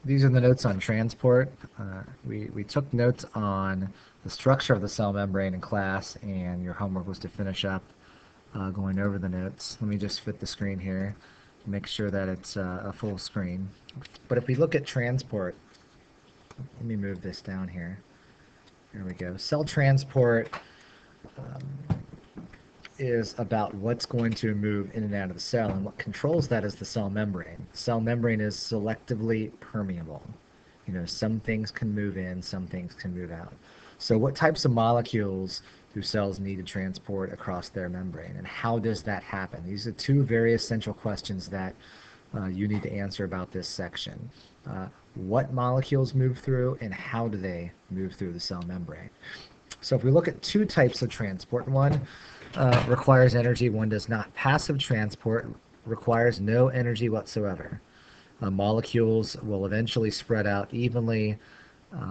These are the notes on transport. We took notes on the structure of the cell membrane in class, and your homework was to finish up going over the notes. Let me just fit the screen here, make sure that it's a full screen. But if we look at transport, let me move this down here. There we go. Cell transport is about what's going to move in and out of the cell, and what controls that is the cell membrane. The cell membrane is selectively permeable. Some things can move in, some things can move out. So what types of molecules do cells need to transport across their membrane, and how does that happen? These are two very essential questions that you need to answer about this section. What molecules move through, and how do they move through the cell membrane? So if we look at two types of transport, one requires energy, one does not. Passive transport requires no energy whatsoever. Molecules will eventually spread out evenly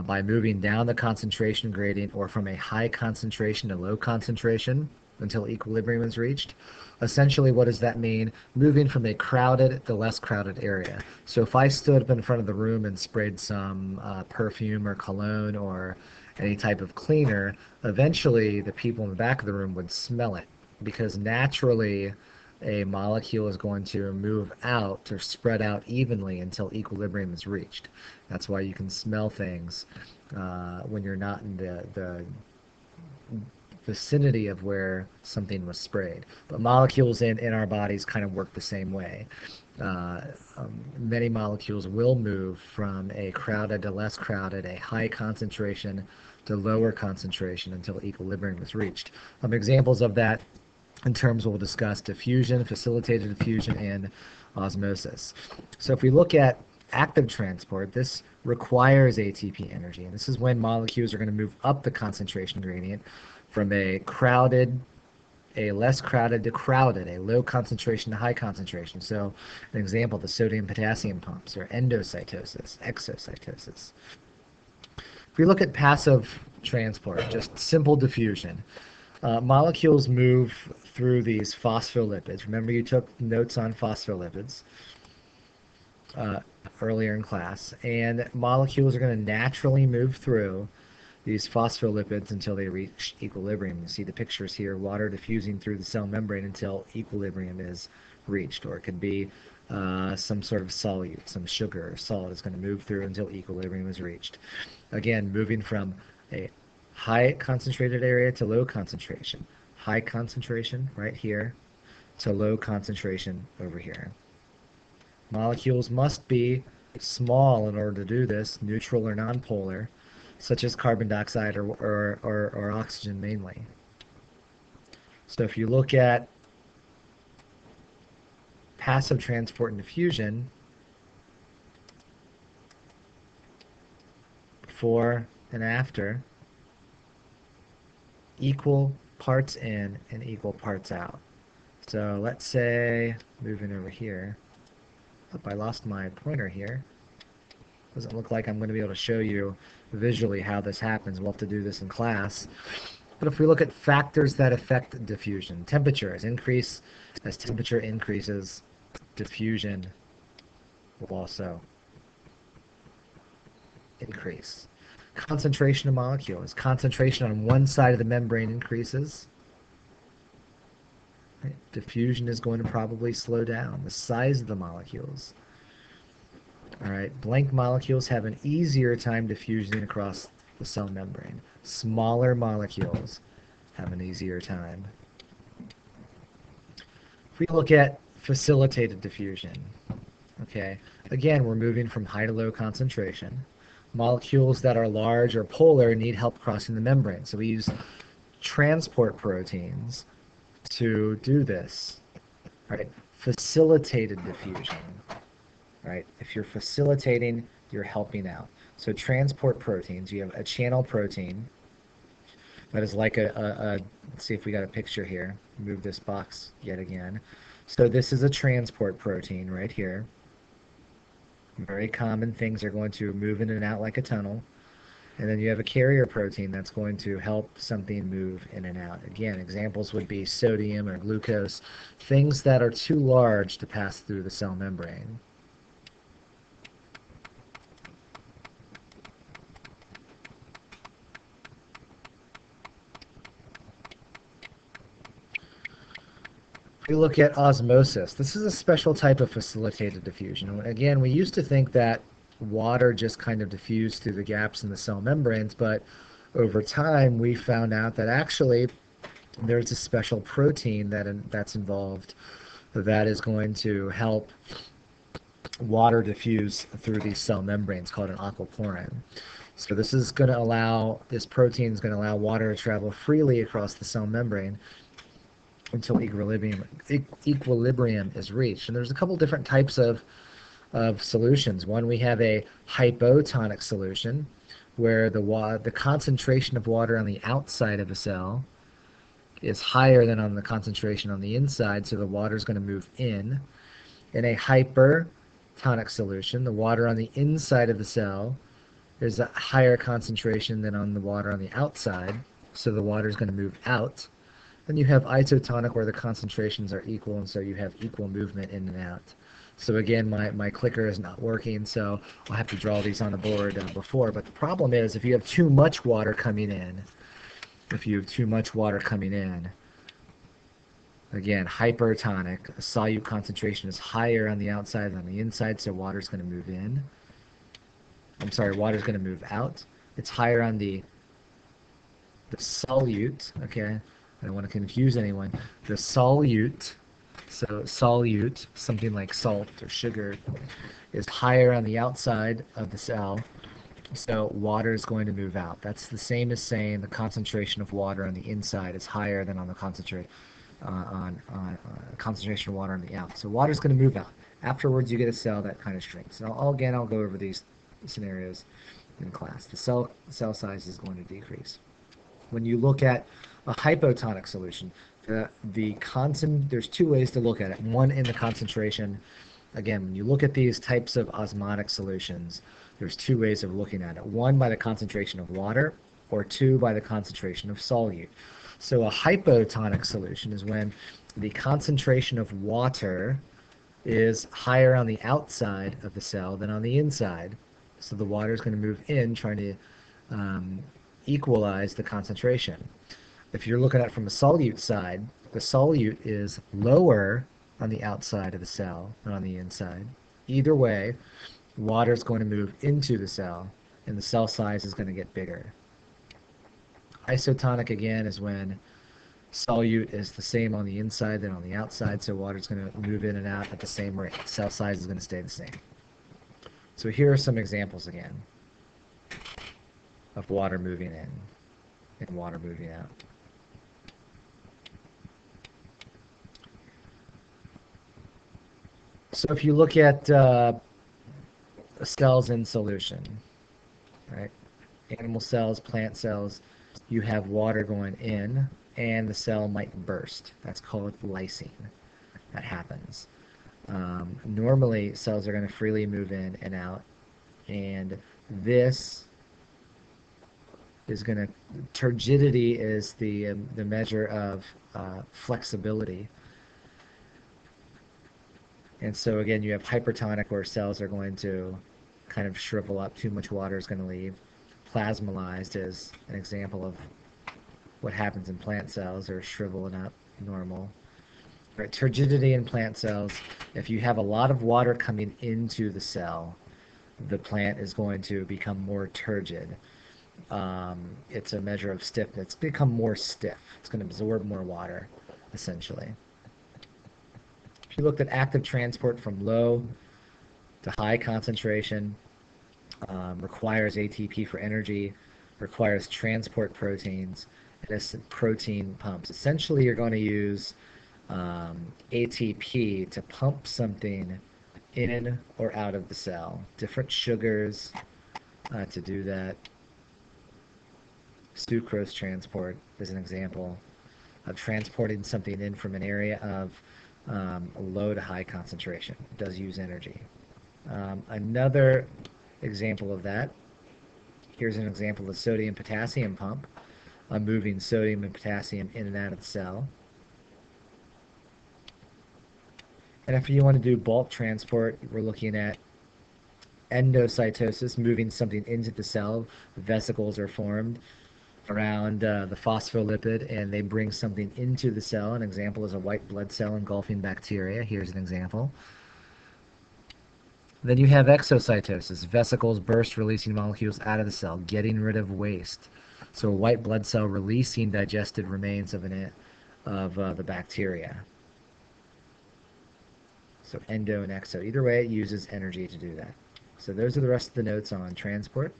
by moving down the concentration gradient, or from a high concentration to low concentration until equilibrium is reached. Essentially, what does that mean? Moving from a crowded to less crowded area. So if I stood up in front of the room and sprayed some perfume or cologne or any type of cleaner, eventually the people in the back of the room would smell it, because naturally a molecule is going to move out or spread out evenly until equilibrium is reached. That's why you can smell things when you're not in the vicinity of where something was sprayed. But molecules in our bodies kind of work the same way. Many molecules will move from a crowded to less crowded, a high concentration to lower concentration until equilibrium is reached. Examples of that in terms we'll discuss: diffusion, facilitated diffusion, and osmosis. So if we look at active transport, this requires ATP energy, and this is when molecules are going to move up the concentration gradient from a crowded, a less crowded to crowded, a low concentration to high concentration. So an example, the sodium-potassium pumps, or endocytosis, exocytosis. If we look at passive transport, just simple diffusion, molecules move through these phospholipids. Remember, you took notes on phospholipids earlier in class, and molecules are going to naturally move through these phospholipids until they reach equilibrium. You see the pictures here: water diffusing through the cell membrane until equilibrium is reached, or it could be some sort of solute, some sugar or salt is going to move through until equilibrium is reached. Again, moving from a high concentrated area to low concentration. High concentration right here to low concentration over here. Molecules must be small in order to do this, neutral or nonpolar, such as carbon dioxide or oxygen mainly. So if you look at passive transport and diffusion, before and after, equal parts in and equal parts out. So let's say, moving over here, hope I lost my pointer here. Doesn't look like I'm going to be able to show you visually how this happens. We'll have to do this in class. But if we look at factors that affect diffusion, temperature is increase. As temperature increases, diffusion will also increase. Concentration of molecules. Concentration on one side of the membrane increases. Right? Diffusion is going to probably slow down. The size of the molecules. All right, blank molecules have an easier time diffusing across the cell membrane. Smaller molecules have an easier time. If we look at facilitated diffusion, okay, again, we're moving from high to low concentration. Molecules that are large or polar need help crossing the membrane. So we use transport proteins to do this. All right, facilitated diffusion. Right? If you're facilitating, you're helping out. So transport proteins, you have a channel protein that is like let's see if we got a picture here. Move this box yet again. So this is a transport protein right here. Very common things are going to move in and out like a tunnel. And then you have a carrier protein that's going to help something move in and out. Again, examples would be sodium or glucose, things that are too large to pass through the cell membrane. We look at osmosis. This is a special type of facilitated diffusion. Again, we used to think that water just kind of diffused through the gaps in the cell membranes, but over time we found out that actually there's a special protein that's involved that is going to help water diffuse through these cell membranes called an aquaporin. So this protein is going to allow water to travel freely across the cell membrane until equilibrium is reached. And there's a couple different types of solutions. One, we have a hypotonic solution where the concentration of water on the outside of a cell is higher than on the concentration on the inside, so the water is going to move in. In a hypertonic solution, the water on the inside of the cell is a higher concentration than on the water on the outside, so the water is going to move out. Then you have isotonic where the concentrations are equal, and so you have equal movement in and out. So again, my clicker is not working, so I'll have to draw these on the board before. But the problem is if you have too much water coming in, again, hypertonic, a solute concentration is higher on the outside than on the inside, so water's going to move in. Water's going to move out. It's higher on the solute, okay? I don't want to confuse anyone. The solute, so solute, something like salt or sugar, is higher on the outside of the cell, so water is going to move out. That's the same as saying the concentration of water on the inside is higher than on the concentration of water on the out. So water is going to move out. Afterwards, you get a cell that kind of shrinks. And I'll go over these scenarios in class. The cell size is going to decrease. When you look at a hypotonic solution, there's two ways to look at it. One, in the concentration. Again, when you look at these types of osmotic solutions, there's two ways of looking at it. One, by the concentration of water, or two, by the concentration of solute. So a hypotonic solution is when the concentration of water is higher on the outside of the cell than on the inside. So the water is going to move in, trying to equalize the concentration. If you're looking at it from a solute side, the solute is lower on the outside of the cell than on the inside. Either way, water is going to move into the cell, and the cell size is going to get bigger. Isotonic, again, is when solute is the same on the inside than on the outside, so water is going to move in and out at the same rate. Cell size is going to stay the same. So here are some examples again of water moving in and water moving out. So if you look at cells in solution, right? Animal cells, plant cells, you have water going in and the cell might burst. That's called lysine. That happens. Normally, cells are going to freely move in and out, and this is going to, turgidity is the measure of flexibility. And so again, you have hypertonic where cells are going to kind of shrivel up, too much water is going to leave. Plasmolyzed is an example of what happens in plant cells, or shriveling up, normal. Right, turgidity in plant cells, if you have a lot of water coming into the cell, the plant is going to become more turgid. It's a measure of stiffness. It's become more stiff. It's going to absorb more water, essentially. If you looked at active transport from low to high concentration, requires ATP for energy, requires transport proteins, and it's protein pumps. Essentially, you're going to use ATP to pump something in or out of the cell. Different sugars to do that. Sucrose transport is an example of transporting something in from an area of low to high concentration. It does use energy. Another example of that, here's an example of the sodium-potassium pump, moving sodium and potassium in and out of the cell. And if you want to do bulk transport, we're looking at endocytosis, moving something into the cell. Vesicles are formed. around the phospholipid, and they bring something into the cell. An example is a white blood cell engulfing bacteria. Here's an example. Then you have exocytosis. Vesicles burst, releasing molecules out of the cell, getting rid of waste. So a white blood cell releasing digested remains of the bacteria. So endo and exo. Either way, it uses energy to do that. So those are the rest of the notes on transport.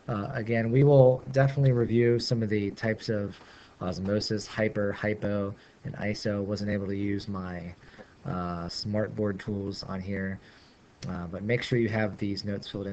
Again, we will definitely review some of the types of osmosis, hyper, hypo, and iso. Wasn't able to use my smartboard tools on here, but make sure you have these notes filled in.